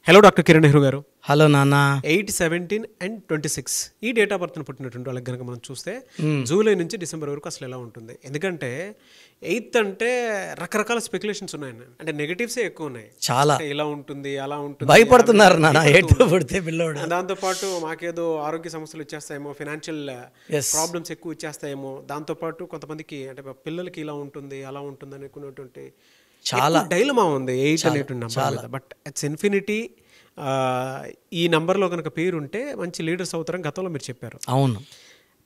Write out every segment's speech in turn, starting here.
Hello doctor Kiran Nehru గారు. Hello నాన్న. 8, 17 and 26 ఈ డేట్ ఆఫ్ బర్త్ను పుట్టినటువంటి వాళ్ళకి కనుక మనం చూస్తే జూలై నుంచి డిసెంబర్ వరకు అసలు ఎలా ఉంటుంది? ఎందుకంటే 8th అంటే రకరకాల స్పెక్యులేషన్స్ ఉన్నాయండి. అంటే నెగటివ్సే ఎక్కువ ఉన్నాయి. చాలా ఇలా ఉంటుంది, అలా ఉంటుంది, భయపడుతున్నారు నాన్న. 8th పుడితే పిల్లోడు. దాంతోపాటు మాకేదో ఆరోగ్య సమస్యలు వచ్చేస్తాయేమో, ఫైనాన్షియల్ ప్రాబ్లమ్స్ ఎక్కువ వచ్చేస్తాయేమో, దాంతోపాటు కొంతమందికి అంటే పిల్లలకి ఇలా ఉంటుంది, అలా ఉంటుంది అనుకున్నటువంటి చాలా డైలమా ఉంది 8 అనేటువంటి నెంబర్ మీద. But it's infinity. ఈ నెంబర్లో కనుక పేరు ఉంటే మంచి లీడర్స్ అవుతారని గతంలో మీరు చెప్పారు. అవును.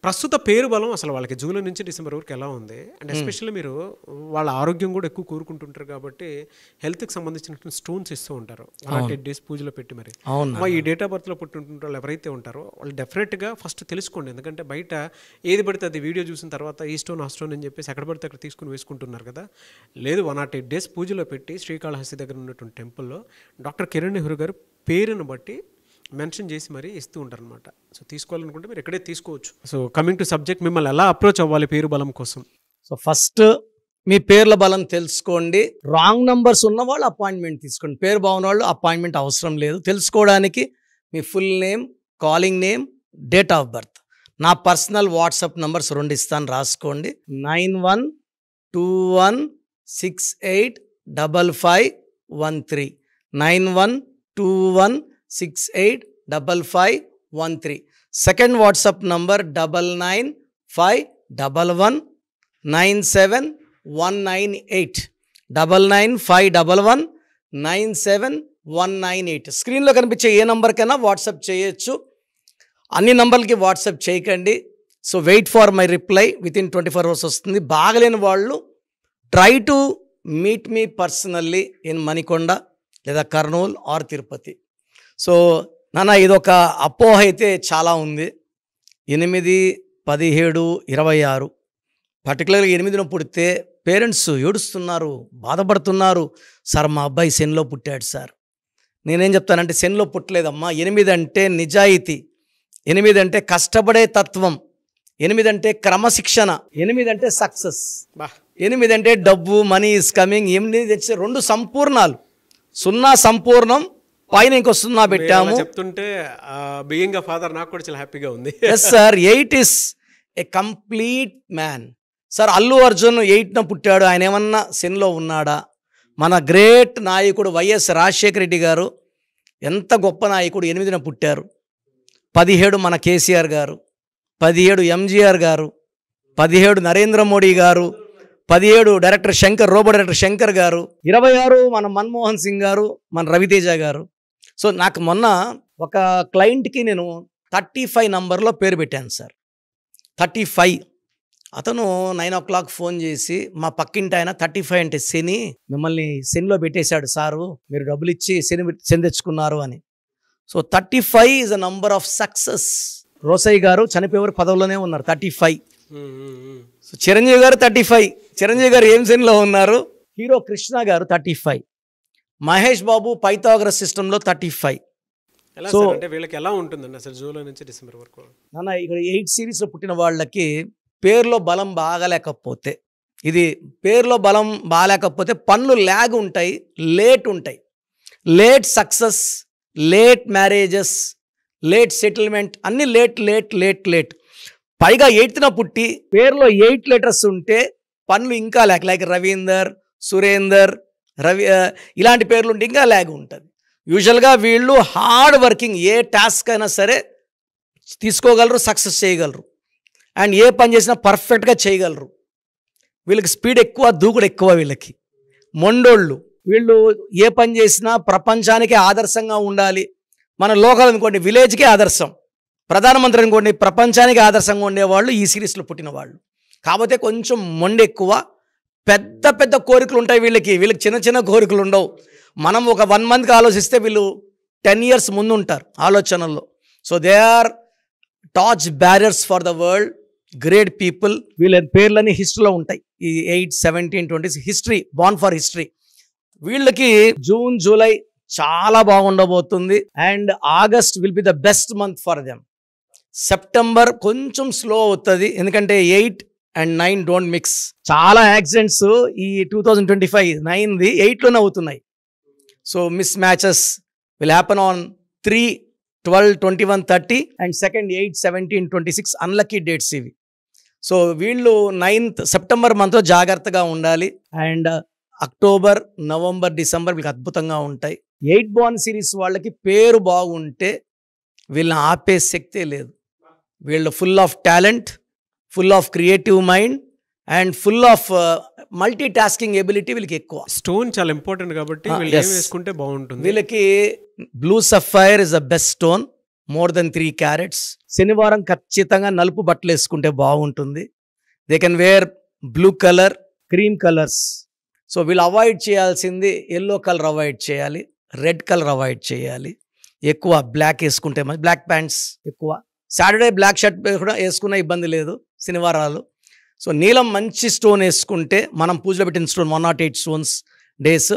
ప్రస్తుత పేరు బలం అసలు వాళ్ళకి జూలై నుంచి డిసెంబర్ వరకు ఎలా ఉంది? అండ్ ఎస్పెషల్లీ మీరు వాళ్ళ ఆరోగ్యం కూడా ఎక్కువ కోరుకుంటుంటారు కాబట్టి హెల్త్కి సంబంధించినటువంటి స్టోన్స్ ఇస్తూ ఉంటారు 108 days పూజలో పెట్టి. మరి ఈ డేట్ ఆఫ్ బర్త్లో పుట్టినటువంటి వాళ్ళు ఎవరైతే ఉంటారో వాళ్ళు డెఫినెట్గా ఫస్ట్ తెలుసుకోండి. ఎందుకంటే బయట ఏది పడితే అది వీడియో చూసిన తర్వాత ఈ స్టోన్ ఆ స్టోన్ అని చెప్పేసి ఎక్కడ పడితే అక్కడ తీసుకుని వేసుకుంటున్నారు కదా. లేదు, 108 days పూజలో పెట్టి శ్రీకాళహస్తి దగ్గర ఉన్నటువంటి టెంపుల్లో డాక్టర్ కిరణ్ నెహ్రూ గారు పేరును బట్టి మెన్షన్ చేసి మరీ ఇస్తూ ఉంటారు అనమాట. సో తీసుకోవాలనుకుంటే మీరు ఎక్కడే తీసుకోవచ్చు. సో కమింగ్ టు సబ్జెక్ట్, మిమ్మల్ని ఎలా అప్రోచ్ అవ్వాలి పేరు బలం కోసం? సో ఫస్ట్ మీ పేర్ల బలం తెలుసుకోండి. రాంగ్ నంబర్స్ ఉన్న వాళ్ళు అపాయింట్మెంట్ తీసుకోండి. పేరు బాగున్న వాళ్ళు అపాయింట్మెంట్ అవసరం లేదు. తెలుసుకోవడానికి మీ full name, calling name, date of birth. నా పర్సనల్ వాట్సాప్ నంబర్స్ 2 ఇస్తాను, రాసుకోండి. 9121685513 9121685513. Second WhatsApp number 9951197198 9951197198. స్క్రీన్లో కనిపించే ఏ నంబర్కైనా వాట్సాప్ చేయొచ్చు. అన్ని నంబర్లకి వాట్సాప్ చేయకండి. So wait for my reply. Within 24 hours వస్తుంది. బాగలేని వాళ్ళు try to meet me personally in Manikonda లేదా కర్నూలు ఆర్ తిరుపతి. సో నాన్న, ఇదొక అపోహ అయితే చాలా ఉంది. 8, 17, 26 పర్టికులర్గా 8న పుడితే పేరెంట్స్ ఏడుస్తున్నారు, బాధపడుతున్నారు. సార్ మా అబ్బాయి శనిలో పుట్టాడు సార్. నేనేం చెప్తానంటే శనిలో పుట్టలేదమ్మా. 8 అంటే నిజాయితీ, 8 అంటే కష్టపడే తత్వం, 8 అంటే క్రమశిక్షణ, 8 అంటే సక్సెస్, 8 అంటే డబ్బు, మనీ ఈజ్ కమింగ్. 8 అంటే 2 సంపూర్ణాలు. 0 సంపూర్ణం, పైన ఇంకో 0 పెట్టాము. చెప్తుంటే బీయింగ్ అ ఫాదర్ నాకు కూడా చాలా హ్యాపీగా ఉంది. Yes sir, 8 is a complete man. Sir Allu Arjun 8న పుట్టాడు. ఆయన ఏమన్నా శనిలో ఉన్నాడా? మన గ్రేట్ నాయకుడు వైఎస్ రాజశేఖర రెడ్డి గారు ఎంత గొప్ప నాయకుడు, 8న పుట్టారు. 17 మన కేసీఆర్ గారు, 17 ఎంజీఆర్ గారు, 17 నరేంద్ర మోడీ గారు, 17 డైరెక్టర్ శంకర్, రోబో డైరెక్టర్ శంకర్ గారు, 26 మన మన్మోహన్ సింగ్ గారు, మన రవితేజ గారు. సో నాకు మొన్న ఒక క్లయింట్కి నేను 35 నంబర్లో పేరు పెట్టాను సార్. 35. అతను 9 o'clock ఫోన్ చేసి, మా పక్కింటి ఆయన 35 అంటే శని, మిమ్మల్ని శనిలో పెట్టేశాడు సారు, మీరు డబ్బులు ఇచ్చి శని తెచ్చుకున్నారు అని. So 35 is a number of success. Rosaiah గారు చనిపోయేవారు పదవిలోనే ఉన్నారు, 35. సో చిరంజీవి గారు 35. చిరంజీవి గారు ఏం శనిలో ఉన్నారు? హీరో కృష్ణ గారు 35. మహేష్ బాబు పైథాగరస్ సిస్టంలో 35. సో అంటే వీళ్ళకి ఎలా ఉంటుందండి అసలు జూలై నుంచి డిసెంబర్ వరకు? నాన్న, ఇక్కడ 8 సిరీస్లో పుట్టిన వాళ్ళకి పేరులో బలం బాగాలేకపోతే, ఇది పేరులో బలం బాగాలేకపోతే పనులు ల్యాగ్ ఉంటాయి, లేట్ ఉంటాయి. Late success, late marriages, late settlement, అన్ని లేట్ లేట్ లేట్ లేట్. పైగా 8న పుట్టి పేరులో 8 లెటర్స్ ఉంటే పనులు ఇంకా ల్యాగ్. లైక్ రవీందర్, సురేందర్, ఇలాంటి పేర్లు ఉంటే ఇంకా ల్యాగ్ ఉంటుంది. యూజువల్గా వీళ్ళు హార్డ్ వర్కింగ్, ఏ టాస్క్ అయినా సరే తీసుకోగలరు, సక్సెస్ చేయగలరు. అండ్ ఏ పని చేసినా పర్ఫెక్ట్గా చేయగలరు. వీళ్ళకి స్పీడ్ ఎక్కువ, దూకుడు ఎక్కువ. వీళ్ళకి మొండోళ్ళు. వీళ్ళు ఏ పని చేసినా ప్రపంచానికే ఆదర్శంగా ఉండాలి. మన లోకల్ అనుకోండి విలేజ్కే ఆదర్శం, ప్రధానమంత్రి అనుకోండి ప్రపంచానికి ఆదర్శంగా ఉండేవాళ్ళు ఈ సిరీస్లో పుట్టిన వాళ్ళు. కాకపోతే కొంచెం మొండి ఎక్కువ, పెద్ద పెద్ద కోరికలు ఉంటాయి వీళ్ళకి. చిన్న చిన్న కోరికలు ఉండవు. మనం ఒక 1 monthకి ఆలోచిస్తే వీళ్ళు 10 years ముందు ఉంటారు ఆలోచనల్లో. So they are torch bearers for the world, great people. వీళ్ళ పేర్లన్నీ హిస్టరీలో ఉంటాయి. ఈ 8, 17, 20 హిస్టరీ, బార్న్ ఫర్ హిస్టరీ. వీళ్ళకి జూన్, జూలై చాలా బాగుండబోతుంది. And August will be the best month for them. September కొంచెం స్లో అవుతుంది, ఎందుకంటే 8 and 9 డోంట్ మిక్స్. చాలా యాక్సిడెంట్స్ ఈ 2025 9ది 8లోనే అవుతున్నాయి. So miss matches, will happen on 3, 12, 21, 30 and 2nd, 8, 17, 26 unlucky dates ఇవి. సో వీళ్ళు 9th సెప్టెంబర్ మంత్లో జాగ్రత్తగా ఉండాలి. అండ్ అక్టోబర్, నవంబర్, డిసెంబర్ వీళ్ళకి అద్భుతంగా ఉంటాయి. 8 బాన్ సిరీస్ వాళ్ళకి పేరు బాగుంటే వీళ్ళని ఆపే శక్తే లేదు. వీళ్ళు full of talent, full of creative mind and full of multi tasking ability వీళ్ళకి ఎక్కువ. స్టోన్ చాలా ఇంపార్టెంట్ కాబట్టి వీళ్ళు ఏం వేసుకుంటే బాగుంటుంది. వీళ్ళకి blue sapphire is the best stone, more than 3 carats. శనివారం ఖచ్చితంగా నలుపు బట్టలు వేసుకుంటే బాగుంటుంది. They can wear blue colour, cream colours. So వీళ్ళు అవాయిడ్ చేయాల్సింది ఎల్లో కలర్ అవాయిడ్ చేయాలి, రెడ్ కలర్ అవాయిడ్ చేయాలి. ఎక్కువ బ్లాక్ వేసుకుంటే బ్లాక్ ప్యాంట్స్ ఎక్కువ. సాటర్డే బ్లాక్ షర్ట్ కూడా వేసుకున్న ఇబ్బంది లేదు శనివారాలు. సో నీలం మంచి స్టోన్ వేసుకుంటే, మనం పూజలో పెట్టిన స్టోన్ 108 స్టోన్స్ డేస్,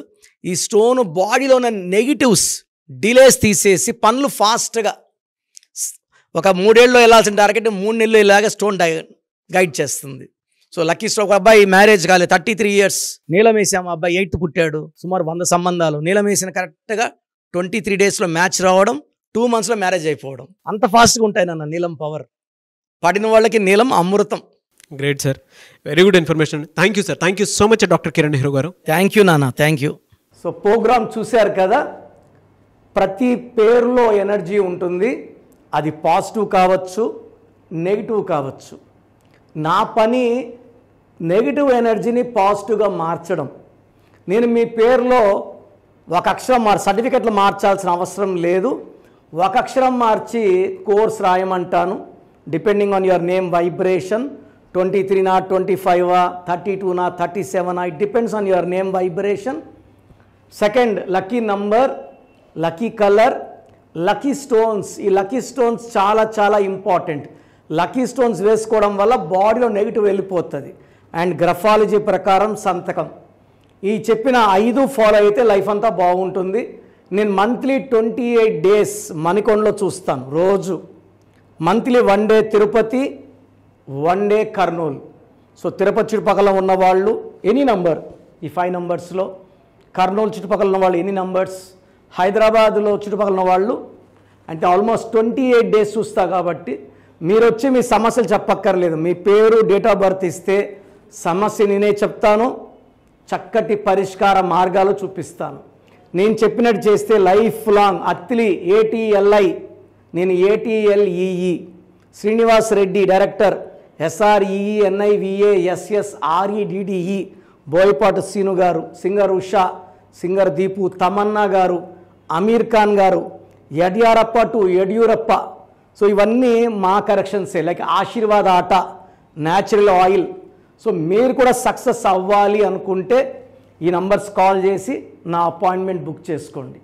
ఈ స్టోన్ బాడీలో ఉన్న నెగిటివ్స్ డిలేస్ తీసేసి పనులు ఫాస్ట్గా, ఒక 3 ఏళ్ళలో వెళ్ళాల్సిన టార్గెట్ 3 నెలలు ఇలాగే స్టోన్ గైడ్ చేస్తుంది. So lucky stone. ఒక అబ్బాయి మ్యారేజ్ కాలేదు, 33 years, నీలం వేసాము, అబ్బాయి 8th పుట్టాడు, సుమారు 100 సంబంధాలు. నీలం వేసిన కరెక్ట్గా 23 daysలో మ్యాచ్ రావడం, 2 monthsలో మ్యారేజ్ అయిపోవడం. అంత ఫాస్ట్గా ఉంటాయి నాన్న నీలం పవర్. పడిన వాళ్ళకి నీలం అమృతం. Great sir, very good information. Thank you sir, thank you so much doctor Kiran Nehru garu. Thank you నాన్న, థ్యాంక్ యూ. సో ప్రోగ్రామ్ చూశారు కదా, ప్రతి పేరులో ఎనర్జీ ఉంటుంది. అది పాజిటివ్ కావచ్చు, నెగిటివ్ కావచ్చు. నా పని నెగిటివ్ ఎనర్జీని పాజిటివ్గా మార్చడం. నేను మీ పేరులో ఒక అక్షరం సర్టిఫికెట్లు మార్చాల్సిన అవసరం లేదు. ఒక అక్షరం మార్చి కోర్స్ రాయమంటాను. Depending on your name vibration, 23 నా 25 32 నా 37 it depends on your name vibration. Second, lucky number, lucky colour, lucky stones. ఈ లక్కీ స్టోన్స్ చాలా చాలా ఇంపార్టెంట్. లక్కీ స్టోన్స్ వేసుకోవడం వల్ల బాడీలో నెగిటివ్ వెళ్ళిపోతుంది. అండ్ గ్రఫాలజీ ప్రకారం సంతకం. ఈ చెప్పిన 5 ఫాలో అయితే లైఫ్ అంతా బాగుంటుంది. నేను మంత్లీ 28 days మణికొండలో చూస్తాను రోజు. Monthly 1 day Tirupati, 1 day Kurnool. So Tirupati చుట్టుపక్కల ఉన్నవాళ్ళు ఎనీ నంబర్, ఈ 5 numbers, కర్నూలు చుట్టుపక్కల ఉన్న వాళ్ళు ఎనీ నంబర్స్, హైదరాబాద్లో చుట్టుపక్కల ఉన్న వాళ్ళు అంటే ఆల్మోస్ట్ 28 days చూస్తా. కాబట్టి మీరు వచ్చి మీ సమస్యలు చెప్పక్కర్లేదు. మీ పేరు, డేట్ ఆఫ్ బర్త్ ఇస్తే సమస్య నేనే చెప్తాను, చక్కటి పరిష్కార మార్గాలు చూపిస్తాను. నేను చెప్పినట్టు చేస్తే లైఫ్ లాంగ్. అత్తిలి ATLI, నేను ATLEE, Srinivas Reddy director, SREENIVASSREDDE, Boyapati Seenu గారు, సింగర్ ఉషా, సింగర్ దీపు, తమన్నా గారు, అమీర్ ఖాన్ గారు, యడ్యారప్ప టు యడ్యూరప్ప. సో ఇవన్నీ మా కరెక్షన్సే. లైక్ ఆశీర్వాద్ ఆట, న్యాచురల్ ఆయిల్. సో మీరు కూడా సక్సెస్ అవ్వాలి అనుకుంటే ఈ నంబర్స్ కాల్ చేసి నా అపాయింట్మెంట్ బుక్ చేసుకోండి.